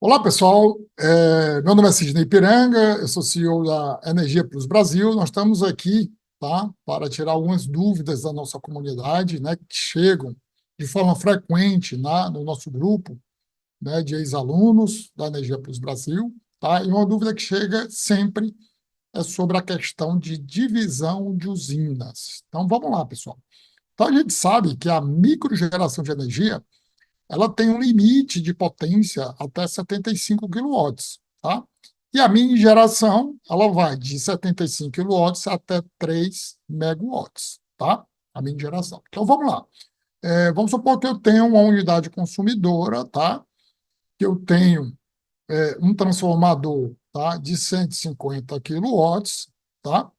Olá, pessoal. Meu nome é Sidney Piranga, eu sou CEO da Energia Plus Brasil. Nós estamos aqui, tá, para tirar algumas dúvidas da nossa comunidade, né, que chegam de forma frequente no nosso grupo, né, de ex-alunos da Energia Plus Brasil, tá? E uma dúvida que chega sempre é sobre a questão de divisão de usinas. Então, vamos lá, pessoal. Então, a gente sabe que a microgeração de energia ela tem um limite de potência até 75 quilowatts, tá? E a mini geração, ela vai de 75 quilowatts até 3 megawatts, tá? A mini geração. Então, vamos lá. Vamos supor que eu tenho uma unidade consumidora, tá? Que eu tenho um transformador, tá? De 150 quilowatts, tá?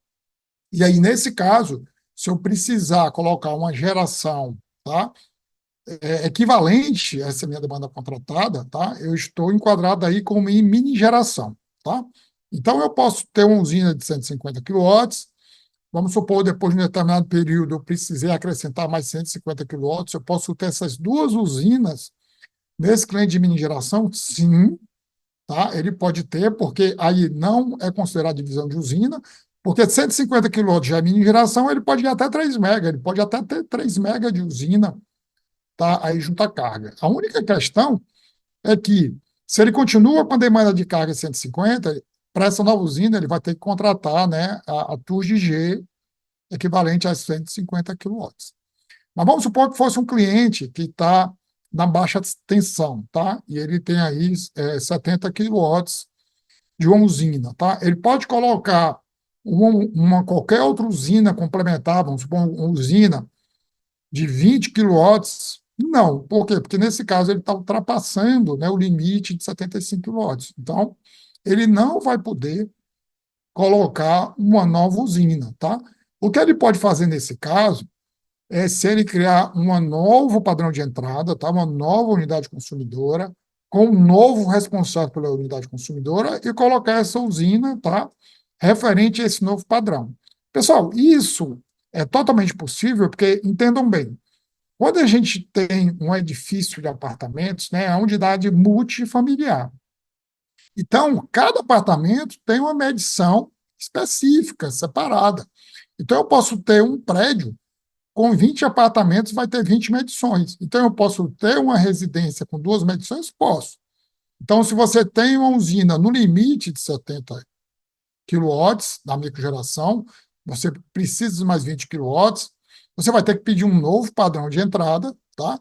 E aí, nesse caso, se eu precisar colocar uma geração, tá? Equivalente a essa minha demanda contratada, tá? Eu estou enquadrado aí como em mini geração, tá? Então, eu posso ter uma usina de 150 quilowatts, vamos supor, depois de um determinado período, eu precisei acrescentar mais 150 quilowatts, eu posso ter essas duas usinas nesse cliente de mini geração? Sim, tá? Ele pode ter, porque aí não é considerado divisão de usina, porque 150 quilowatts já é mini geração, ele pode ir até 3 mega, ele pode até ter 3 mega de usina, tá? Aí junta carga. A única questão é que, se ele continua com a demanda de carga 150, para essa nova usina, ele vai ter que contratar, né, a TURG G, equivalente a 150 quilowatts. Mas vamos supor que fosse um cliente que está na baixa tensão, tá? E ele tem aí 70 quilowatts de uma usina, tá? Ele pode colocar qualquer outra usina complementar, vamos supor, uma usina de 20 quilowatts. Não, por quê? Porque nesse caso ele está ultrapassando, né, o limite de 75 quilowatts. Então, ele não vai poder colocar uma nova usina, tá? O que ele pode fazer nesse caso é se ele criar um novo padrão de entrada, tá? Uma nova unidade consumidora, com um novo responsável pela unidade consumidora e colocar essa usina, tá? Referente a esse novo padrão. Pessoal, isso é totalmente possível, porque, entendam bem, quando a gente tem um edifício de apartamentos, né, é uma unidade multifamiliar. Então, cada apartamento tem uma medição específica, separada. Então, eu posso ter um prédio com 20 apartamentos, vai ter 20 medições. Então, eu posso ter uma residência com duas medições? Posso. Então, se você tem uma usina no limite de 70 quilowatts da microgeração, você precisa de mais 20 quilowatts, você vai ter que pedir um novo padrão de entrada, tá?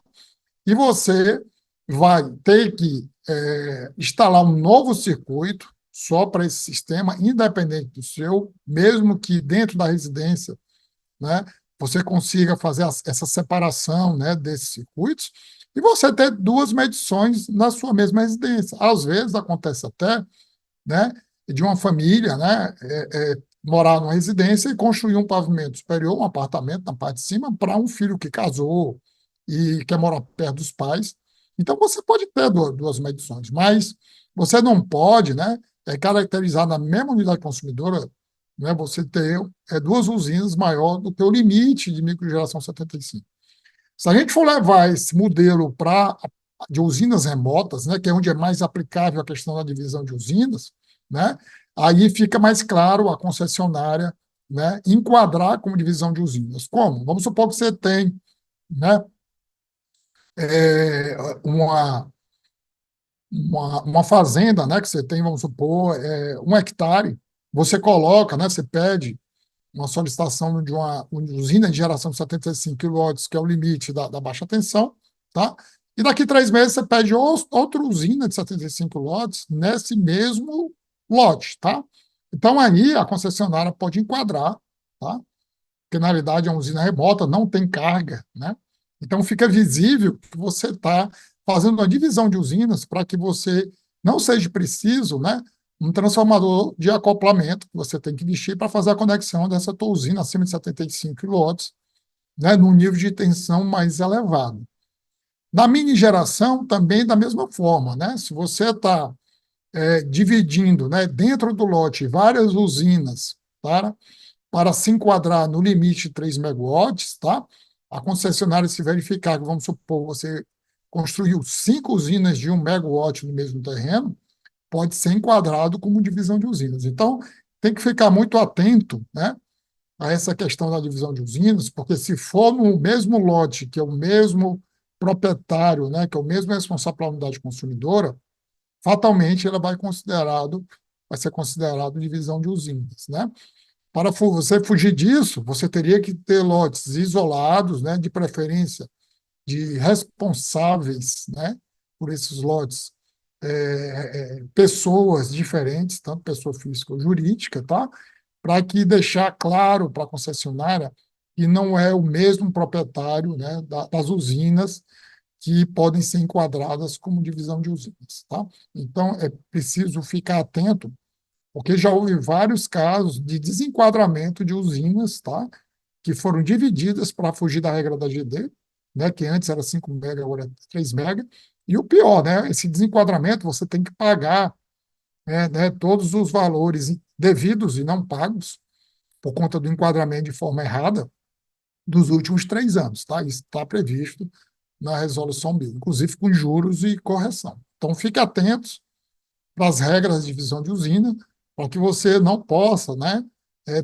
E você vai ter que instalar um novo circuito só para esse sistema, independente do seu, mesmo que dentro da residência, né, você consiga fazer essa separação, né, desses circuitos, e você ter duas medições na sua mesma residência. Às vezes acontece até, né, de uma família, né, morar numa residência e construir um pavimento superior, um apartamento na parte de cima, para um filho que casou e quer morar perto dos pais. Então, você pode ter duas medições, mas você não pode, né, caracterizar na mesma unidade consumidora, né, você ter duas usinas maior do que o limite de microgeração 75. Se a gente for levar esse modelo de usinas remotas, né, que é onde é mais aplicável a questão da divisão de usinas, né, aí fica mais claro a concessionária, né, enquadrar como divisão de usinas. Como? Vamos supor que você tem, né, é, uma, uma fazenda, né, que você tem, vamos supor, 1 hectare, você coloca, né, você pede uma solicitação de uma usina de geração de 75 quilowatts, que é o limite da baixa tensão, tá? E daqui 3 meses você pede outra usina de 75 quilowatts nesse mesmo lote, tá? Então, aí a concessionária pode enquadrar, tá? Porque, na realidade, é uma usina remota, não tem carga, né? Então, fica visível que você está fazendo uma divisão de usinas para que você não seja preciso, né, um transformador de acoplamento que você tem que investir para fazer a conexão dessa tua usina acima de 75 quilowatts, né, num nível de tensão mais elevado. Na mini geração, também da mesma forma, né? Se você está dividindo, né, dentro do lote várias usinas, tá? Para se enquadrar no limite de 3 megawatts, tá? A concessionária, se verificar que, vamos supor, você construiu 5 usinas de 1 megawatt no mesmo terreno, pode ser enquadrado como divisão de usinas. Então, tem que ficar muito atento, né, a essa questão da divisão de usinas, porque se for no mesmo lote, que é o mesmo proprietário, né, que é o mesmo responsável pela unidade consumidora, fatalmente ela vai ser considerado divisão de usinas, né? Para você fugir disso, você teria que ter lotes isolados, né, de preferência de responsáveis, né, por esses lotes, pessoas diferentes, tanto pessoa física ou jurídica, tá? Para que deixar claro para a concessionária que não é o mesmo proprietário, né, das usinas que podem ser enquadradas como divisão de usinas, tá? Então, é preciso ficar atento, porque já houve vários casos de desenquadramento de usinas, tá? Que foram divididas para fugir da regra da GD, né? Que antes era 5 mega, agora é 3 mega. E o pior, né? Esse desenquadramento você tem que pagar, né, todos os valores devidos e não pagos por conta do enquadramento de forma errada dos últimos 3 anos, tá? Isso está previsto na resolução BIM, inclusive com juros e correção. Então, fique atentos para as regras de divisão de usina, para que você não possa, né,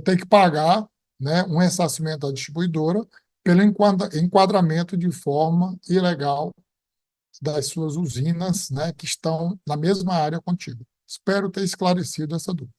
ter que pagar, né, um ressarcimento à distribuidora pelo enquadramento de forma ilegal das suas usinas, né, que estão na mesma área contigo. Espero ter esclarecido essa dúvida.